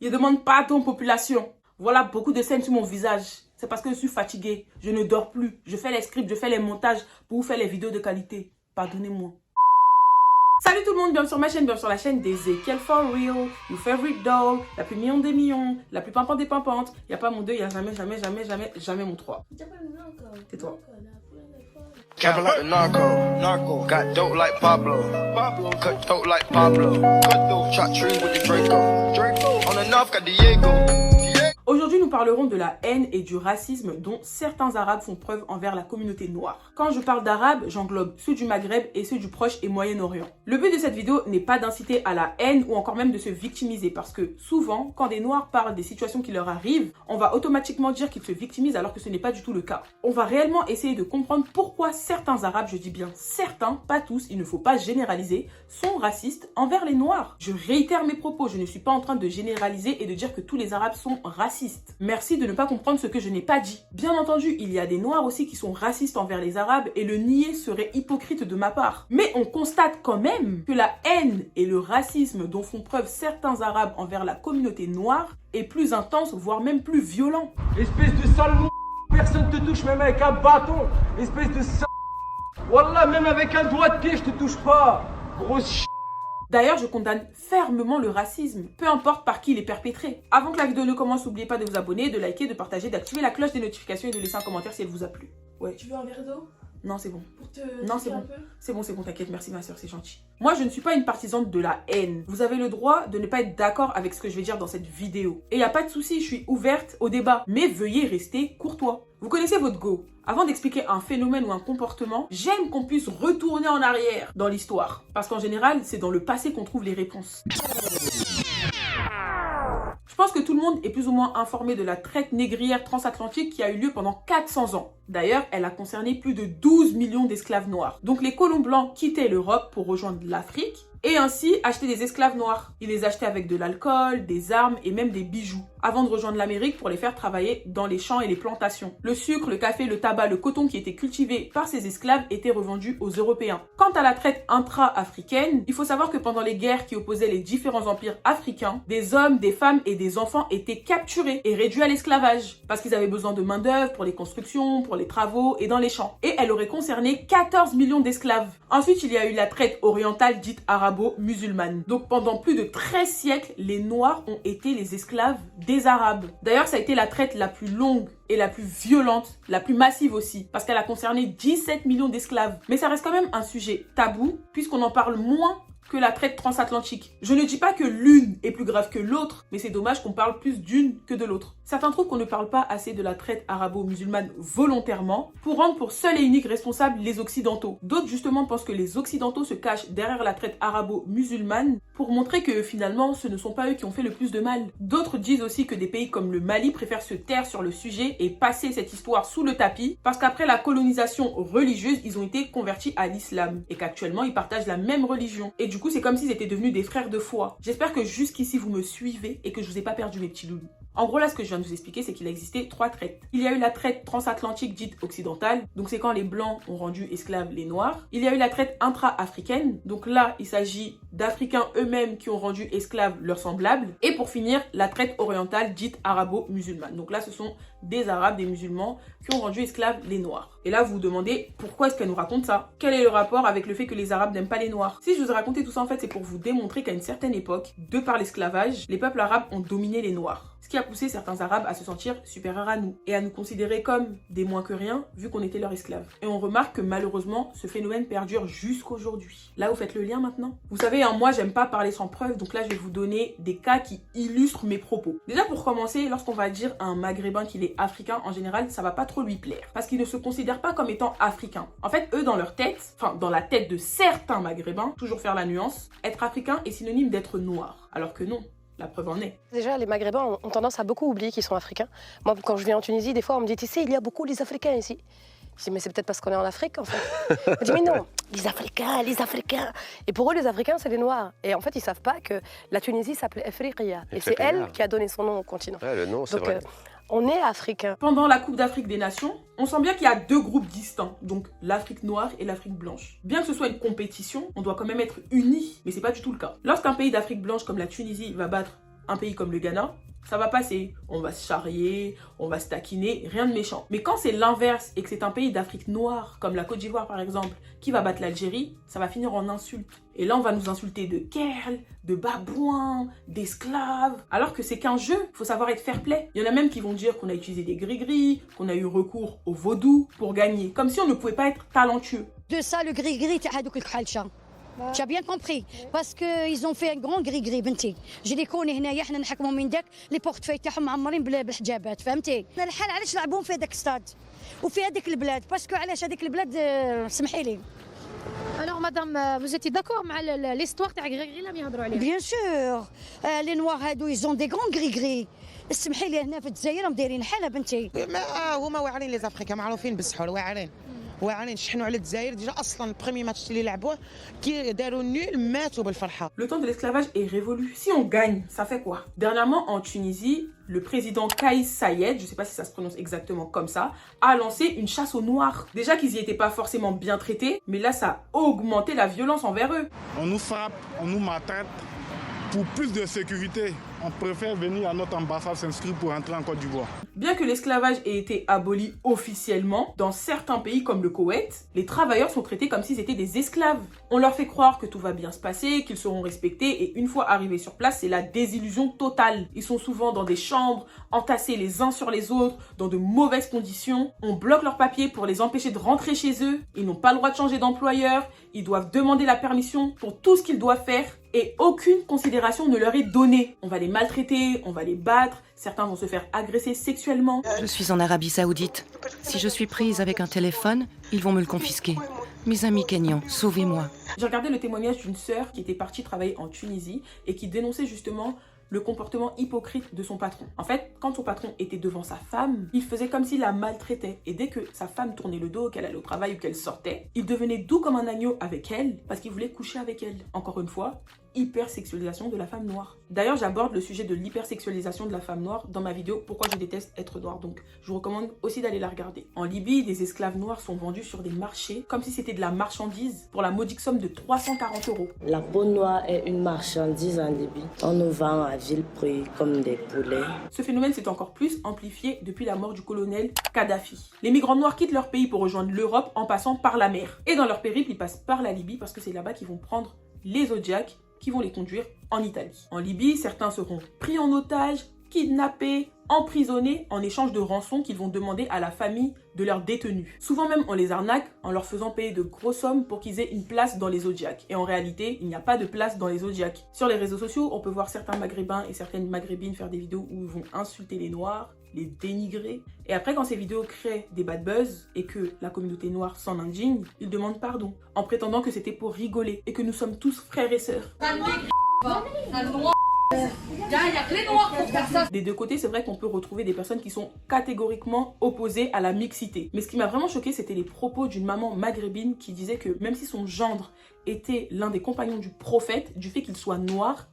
Il demande pardon, population. Voilà beaucoup de scènes sur mon visage. C'est parce que je suis fatiguée. Je ne dors plus. Je fais les scripts, je fais les montages pour vous faire les vidéos de qualité. Pardonnez-moi. Salut tout le monde, bienvenue sur ma chaîne, bienvenue sur la chaîne d'Ezekiel For Real, your favorite doll, la plus mignonne des mignons, la plus pimpante des pimpantes. Il n'y a pas mon 2, il n'y a jamais mon 3. Tais-toi. Travel like a narco, got dope like Pablo, cut dope like Pablo, chop tree with the Draco, on the north got Diego. Aujourd'hui, nous parlerons de la haine et du racisme dont certains Arabes font preuve envers la communauté noire. Quand je parle d'Arabes, j'englobe ceux du Maghreb et ceux du Proche et Moyen-Orient. Le but de cette vidéo n'est pas d'inciter à la haine ou encore même de se victimiser parce que souvent, quand des Noirs parlent des situations qui leur arrivent, on va automatiquement dire qu'ils se victimisent alors que ce n'est pas du tout le cas. On va réellement essayer de comprendre pourquoi certains Arabes, je dis bien certains, pas tous, il ne faut pas généraliser, sont racistes envers les Noirs. Je réitère mes propos, je ne suis pas en train de généraliser et de dire que tous les Arabes sont racistes. Merci de ne pas comprendre ce que je n'ai pas dit. Bien entendu, il y a des Noirs aussi qui sont racistes envers les Arabes et le nier serait hypocrite de ma part. Mais on constate quand même que la haine et le racisme dont font preuve certains Arabes envers la communauté noire est plus intense, voire même plus violent. Espèce de sale mou, personne te touche même avec un bâton. Espèce de sale. Wallah, même avec un doigt de pied, je te touche pas. Grosse. D'ailleurs, je condamne fermement le racisme, peu importe par qui il est perpétré. Avant que la vidéo ne commence, n'oubliez pas de vous abonner, de liker, de partager, d'activer la cloche des notifications et de laisser un commentaire si elle vous a plu. Ouais. Tu veux un verre d'eau? Non, c'est bon. Pour te Non, c'est un bon. peu. C'est bon, t'inquiète, merci ma soeur, c'est gentil. Moi, je ne suis pas une partisane de la haine. Vous avez le droit de ne pas être d'accord avec ce que je vais dire dans cette vidéo. Et il n'y a pas de souci, je suis ouverte au débat. Mais veuillez rester courtois. Vous connaissez votre go. Avant d'expliquer un phénomène ou un comportement, j'aime qu'on puisse retourner en arrière dans l'histoire. Parce qu'en général, c'est dans le passé qu'on trouve les réponses. Je pense que tout le monde est plus ou moins informé de la traite négrière transatlantique qui a eu lieu pendant 400 ans. D'ailleurs, elle a concerné plus de 12 millions d'esclaves noirs. Donc les colons blancs quittaient l'Europe pour rejoindre l'Afrique et ainsi acheter des esclaves noirs. Ils les achetaient avec de l'alcool, des armes et même des bijoux, avant de rejoindre l'Amérique pour les faire travailler dans les champs et les plantations. Le sucre, le café, le tabac, le coton qui étaient cultivés par ces esclaves étaient revendus aux Européens. Quant à la traite intra-africaine, il faut savoir que pendant les guerres qui opposaient les différents empires africains, des hommes, des femmes et des enfants étaient capturés et réduits à l'esclavage parce qu'ils avaient besoin de main-d'œuvre pour les constructions, pour les travaux et dans les champs. Et elle aurait concerné 14 millions d'esclaves. Ensuite, il y a eu la traite orientale dite arabo-musulmane. Donc pendant plus de 13 siècles, les Noirs ont été les esclaves des Arabes. D'ailleurs, ça a été la traite la plus longue et la plus violente, la plus massive aussi, parce qu'elle a concerné 17 millions d'esclaves. Mais ça reste quand même un sujet tabou, puisqu'on en parle moins que la traite transatlantique. Je ne dis pas que l'une est plus grave que l'autre, mais c'est dommage qu'on parle plus d'une que de l'autre. Certains trouvent qu'on ne parle pas assez de la traite arabo-musulmane volontairement pour rendre pour seul et unique responsable les Occidentaux. D'autres justement pensent que les Occidentaux se cachent derrière la traite arabo-musulmane pour montrer que finalement ce ne sont pas eux qui ont fait le plus de mal. D'autres disent aussi que des pays comme le Mali préfèrent se taire sur le sujet et passer cette histoire sous le tapis parce qu'après la colonisation religieuse, ils ont été convertis à l'islam et qu'actuellement ils partagent la même religion. Et du coup, c'est comme s'ils étaient devenus des frères de foi. J'espère que jusqu'ici, vous me suivez et que je vous ai pas perdu mes petits loulous. En gros, là, ce que je viens de vous expliquer, c'est qu'il a existé 3 traites. Il y a eu la traite transatlantique dite occidentale, donc c'est quand les Blancs ont rendu esclaves les Noirs. Il y a eu la traite intra-africaine, donc là, il s'agit d'Africains eux-mêmes qui ont rendu esclaves leurs semblables. Et pour finir, la traite orientale dite arabo-musulmane. Donc là, ce sont des Arabes, des musulmans qui ont rendu esclaves les Noirs. Et là, vous vous demandez pourquoi est-ce qu'elle nous raconte ça? Quel est le rapport avec le fait que les Arabes n'aiment pas les Noirs? Si je vous ai raconté tout ça, en fait, c'est pour vous démontrer qu'à une certaine époque, de par l'esclavage, les peuples arabes ont dominé les Noirs. Ce qui a poussé certains Arabes à se sentir supérieurs à nous et à nous considérer comme des moins que rien vu qu'on était leurs esclaves. Et on remarque que malheureusement, ce phénomène perdure jusqu'aujourd'hui. Là, vous faites le lien maintenant? Vous savez, hein, moi, j'aime pas parler sans preuve, donc là, je vais vous donner des cas qui illustrent mes propos. Déjà, pour commencer, lorsqu'on va dire à un Maghrébin qu'il est africain, en général, ça va pas trop lui plaire parce qu'il ne se considère pas comme étant africain. En fait, eux, dans leur tête, enfin, dans la tête de certains Maghrébins, toujours faire la nuance, être africain est synonyme d'être noir. Alors que non. La preuve en est. Déjà, les Maghrébins ont tendance à beaucoup oublier qu'ils sont africains. Moi, quand je viens en Tunisie, des fois, on me dit, tu sais, il y a beaucoup les Africains ici. Je dis, mais c'est peut-être parce qu'on est en Afrique, en fait. On me dit, mais non, les Africains, les Africains. Et pour eux, les Africains, c'est les Noirs. Et en fait, ils ne savent pas que la Tunisie s'appelait Afriqiya. Et c'est elle qui a donné son nom au continent. Ouais, le nom, c'est vrai. On est africains. Pendant la Coupe d'Afrique des Nations, on sent bien qu'il y a 2 groupes distincts, donc l'Afrique noire et l'Afrique blanche. Bien que ce soit une compétition, on doit quand même être unis, mais c'est pas du tout le cas. Lorsqu'un pays d'Afrique blanche comme la Tunisie va battre un pays comme le Ghana, ça va passer. On va se charrier, on va se taquiner, rien de méchant. Mais quand c'est l'inverse et que c'est un pays d'Afrique noire, comme la Côte d'Ivoire par exemple, qui va battre l'Algérie, ça va finir en insultes. Et là, on va nous insulter de kerl, de babouins, d'esclaves. Alors que c'est qu'un jeu, faut savoir être fair play. Il y en a même qui vont dire qu'on a utilisé des gris-gris, qu'on a eu recours au vaudou pour gagner. Comme si on ne pouvait pas être talentueux. De ça, le gris-gris, tu as bien compris, parce qu'ils ont fait un grand gris-gris بنتي. جي لي كوني هنايا حنا نحكموا من داك لي بورتفاي تاعهم معمرين بالحجابات فهمتي. الحال علاش لعبوهم في هذاك الستاد وفي هذيك البلاد باسكو علاش هذيك البلاد سمحي لي. Alors madame, vous étiez d'accord مع l'histoire تاع غريغري اللي يهضروا عليها؟ Bien sûr, les noirs هادو ils ont des grands gris-gris. اسمحي لي هنا في الجزائر راهم دايرين حاله بنتي. هما واعرين لي زافريكا معروفين بالسحور واعرين. واعرين شحنوا على الجزائر ديجا اصلا البريمي ماتش اللي لعبوه كي داروا نول ماتوا بالفرحه. Le temps de l'esclavage est révolu. Si on gagne, ça fait quoi? Dernièrement en Tunisie, le président Kais Saied, je sais pas si ça se prononce exactement comme ça, a lancé une chasse aux noirs. Déjà qu'ils y étaient pas forcément bien traités, mais là ça a augmenté la violence envers eux. On nous frappe, on nous maltraite. Pour plus de sécurité, on préfère venir à notre ambassade s'inscrire pour entrer en Côte d'Ivoire. Bien que l'esclavage ait été aboli officiellement, dans certains pays comme le Koweït, les travailleurs sont traités comme s'ils étaient des esclaves. On leur fait croire que tout va bien se passer, qu'ils seront respectés, et une fois arrivés sur place, c'est la désillusion totale. Ils sont souvent dans des chambres, entassés les uns sur les autres, dans de mauvaises conditions. On bloque leurs papiers pour les empêcher de rentrer chez eux. Ils n'ont pas le droit de changer d'employeur. Ils doivent demander la permission pour tout ce qu'ils doivent faire. Et aucune considération ne leur est donnée. On va les maltraiter, on va les battre, certains vont se faire agresser sexuellement. Je suis en Arabie Saoudite. Si je suis prise avec un téléphone, ils vont me le confisquer. Mes amis kenyans, sauvez-moi. J'ai regardé le témoignage d'une sœur qui était partie travailler en Tunisie et qui dénonçait justement le comportement hypocrite de son patron. En fait, quand son patron était devant sa femme, il faisait comme s'il la maltraitait. Et dès que sa femme tournait le dos, qu'elle allait au travail ou qu'elle sortait, il devenait doux comme un agneau avec elle parce qu'il voulait coucher avec elle. Encore une fois, hypersexualisation de la femme noire. D'ailleurs, j'aborde le sujet de l'hypersexualisation de la femme noire dans ma vidéo « Pourquoi je déteste être noire ». Donc, je vous recommande aussi d'aller la regarder. En Libye, des esclaves noirs sont vendus sur des marchés comme si c'était de la marchandise pour la modique somme de 340 €. La peau noire est une marchandise en Libye. On nous vend à vil prix comme des poulets. Ce phénomène s'est encore plus amplifié depuis la mort du colonel Kadhafi. Les migrants noirs quittent leur pays pour rejoindre l'Europe en passant par la mer. Et dans leur périple, ils passent par la Libye parce que c'est là-bas qu'ils vont prendre les Zodiacs qui vont les conduire en Italie. En Libye, certains seront pris en otage, kidnappés, emprisonnés en échange de rançons qu'ils vont demander à la famille de leurs détenus. Souvent même, on les arnaque en leur faisant payer de grosses sommes pour qu'ils aient une place dans les Zodiacs. Et en réalité, il n'y a pas de place dans les Zodiacs. Sur les réseaux sociaux, on peut voir certains maghrébins et certaines maghrébines faire des vidéos où ils vont insulter les noirs, les dénigrer. Et après, quand ces vidéos créent des bad buzz et que la communauté noire s'en indigne, ils demandent pardon en prétendant que c'était pour rigoler et que nous sommes tous frères et sœurs. Des deux côtés, c'est vrai qu'on peut retrouver des personnes qui sont catégoriquement opposées à la mixité. Mais ce qui m'a vraiment choqué, c'était les propos d'une maman maghrébine qui disait que même si son gendre était l'un des compagnons du prophète, du fait qu'il soit noir,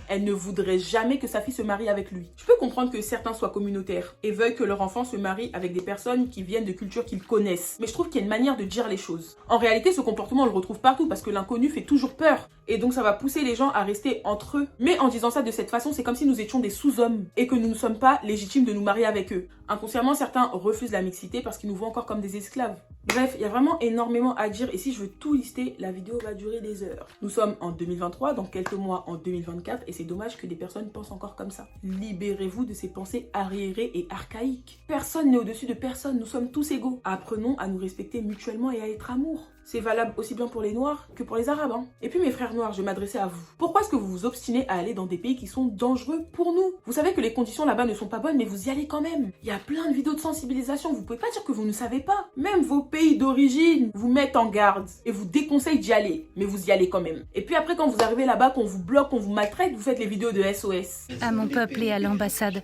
elle ne voudrait jamais que sa fille se marie avec lui. Je peux comprendre que certains soient communautaires et veuillent que leur enfant se marie avec des personnes qui viennent de cultures qu'ils connaissent. Mais je trouve qu'il y a une manière de dire les choses. En réalité, ce comportement, on le retrouve partout parce que l'inconnu fait toujours peur. Et donc, ça va pousser les gens à rester entre eux. Mais en disant ça de cette façon, c'est comme si nous étions des sous-hommes et que nous ne sommes pas légitimes de nous marier avec eux. Inconsciemment, certains refusent la mixité parce qu'ils nous voient encore comme des esclaves. Bref, il y a vraiment énormément à dire et si je veux tout lister, la vidéo va durer des heures. Nous sommes en 2023, dans quelques mois en 2024 et c'est dommage que des personnes pensent encore comme ça. Libérez-vous de ces pensées arriérées et archaïques. Personne n'est au-dessus de personne, nous sommes tous égaux. Apprenons à nous respecter mutuellement et à être amour. C'est valable aussi bien pour les Noirs que pour les Arabes. Hein. Et puis mes frères noirs, je vais m'adresser à vous. Pourquoi est-ce que vous vous obstinez à aller dans des pays qui sont dangereux pour nous? Vous savez que les conditions là-bas ne sont pas bonnes, mais vous y allez quand même. Il y a plein de vidéos de sensibilisation, vous pouvez pas dire que vous ne savez pas. Même vos pays d'origine vous mettent en garde et vous déconseillent d'y aller, mais vous y allez quand même. Et puis après quand vous arrivez là-bas, qu'on vous bloque, qu'on vous maltraite, vous faites les vidéos de SOS. À mon peuple et à l'ambassade,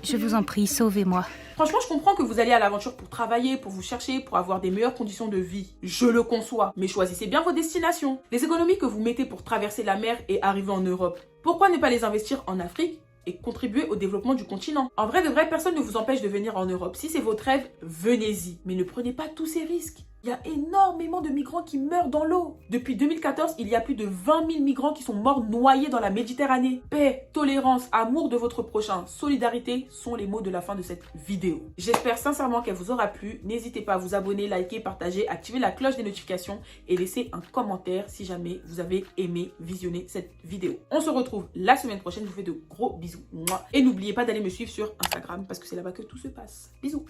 je vous en prie, sauvez-moi. Franchement, je comprends que vous alliez à l'aventure pour travailler, pour vous chercher, pour avoir des meilleures conditions de vie. Je le conçois. Mais choisissez bien vos destinations. Les économies que vous mettez pour traverser la mer et arriver en Europe, pourquoi ne pas les investir en Afrique et contribuer au développement du continent? En vrai de vrai, personne ne vous empêche de venir en Europe. Si c'est votre rêve, venez-y. Mais ne prenez pas tous ces risques. Il y a énormément de migrants qui meurent dans l'eau. Depuis 2014, il y a plus de 20 000 migrants qui sont morts noyés dans la Méditerranée. Paix, tolérance, amour de votre prochain, solidarité sont les mots de la fin de cette vidéo. J'espère sincèrement qu'elle vous aura plu. N'hésitez pas à vous abonner, liker, partager, activer la cloche des notifications et laisser un commentaire si jamais vous avez aimé visionner cette vidéo. On se retrouve la semaine prochaine. Je vous fais de gros bisous. Et n'oubliez pas d'aller me suivre sur Instagram parce que c'est là-bas que tout se passe. Bisous.